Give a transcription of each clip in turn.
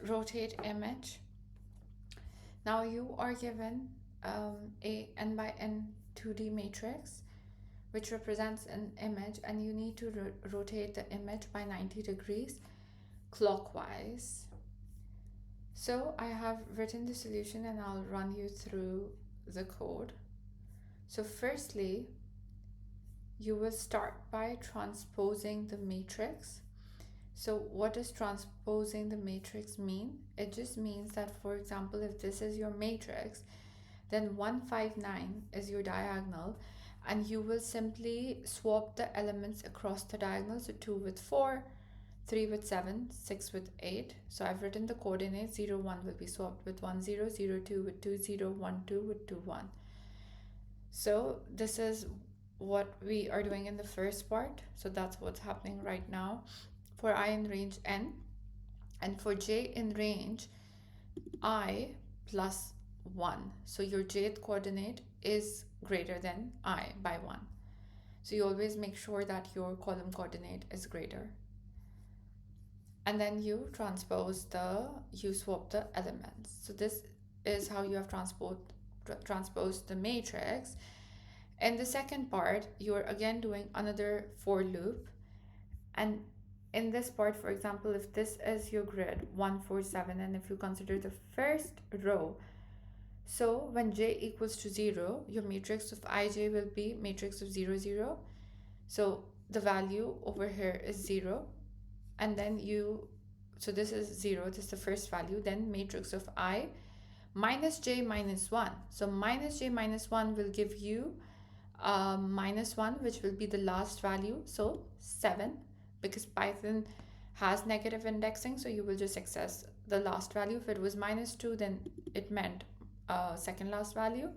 rotate image. Now you are given a n by n 2D matrix which represents an image, and you need to rotate the image by 90 degrees clockwise. So I have written the solution and I'll run you through the code. So firstly, you will start by transposing the matrix. So what does transposing the matrix mean? It just means that, for example, if this is your matrix, then 159 is your diagonal, and you will simply swap the elements across the diagonal. So 2 with 4, 3 with 7, 6 with 8. So I've written the coordinates. 0, 1 will be swapped with 1, 0, 0, 2 with 2, 0, 1, 2 with 2, 1. So this is what we are doing in the first part. So that's what's happening right now for I in range n, and for j in range I plus 1. So your jth coordinate is greater than I by 1. So you always make sure that your column coordinate is greater. And then you swap the elements. So this is how you have transposed the matrix. In the second part, you're again doing another for loop. And in this part, for example, if this is your grid 1, 4, 7, and if you consider the first row, so when j equals to 0, your matrix of ij will be matrix of 0, 0. So the value over here is 0. And then so this is 0, this is the first value. Then matrix of I minus j minus 1. So minus j minus 1 will give you minus 1, which will be the last value. So 7, because Python has negative indexing, so you will just access the last value. If it was minus 2, then it meant second last value.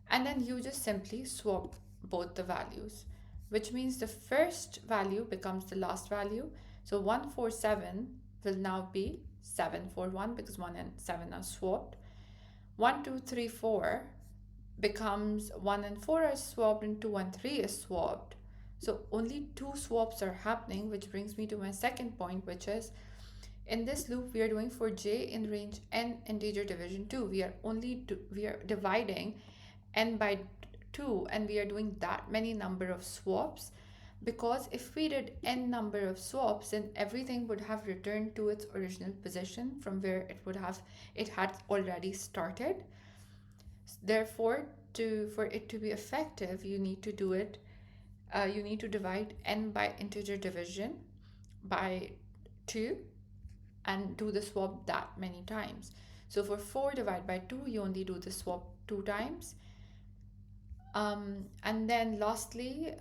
And then you just simply swap both the values, which means the first value becomes the last value. So 147 will now be 741 because 1 and 7 are swapped. 1, 2, 3, 4 becomes 1 and 4 are swapped, and 2 and 3 is swapped. So only 2 swaps are happening, which brings me to my second point, which is in this loop we are doing for j in range n integer division 2. We are dividing n by 2, and we are doing that many number of swaps, because if we did n number of swaps, then everything would have returned to its original position from where it had already started. Therefore, for it to be effective, you need to do it. You need to divide n by integer division by 2 and do the swap that many times. So for 4 divided by 2, you only do the swap 2 times. And then lastly,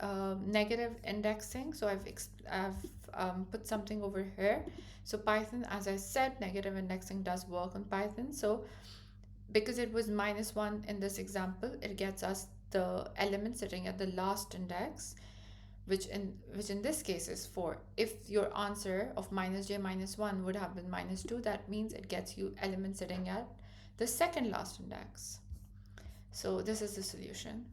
negative indexing. So I've put something over here. So Python, as I said, negative indexing does work on Python. So because it was minus 1 in this example, it gets us the element sitting at the last index, which in this case is 4. If your answer of minus j minus 1 would have been minus 2, that means it gets you element sitting at the second last index. So this is the solution.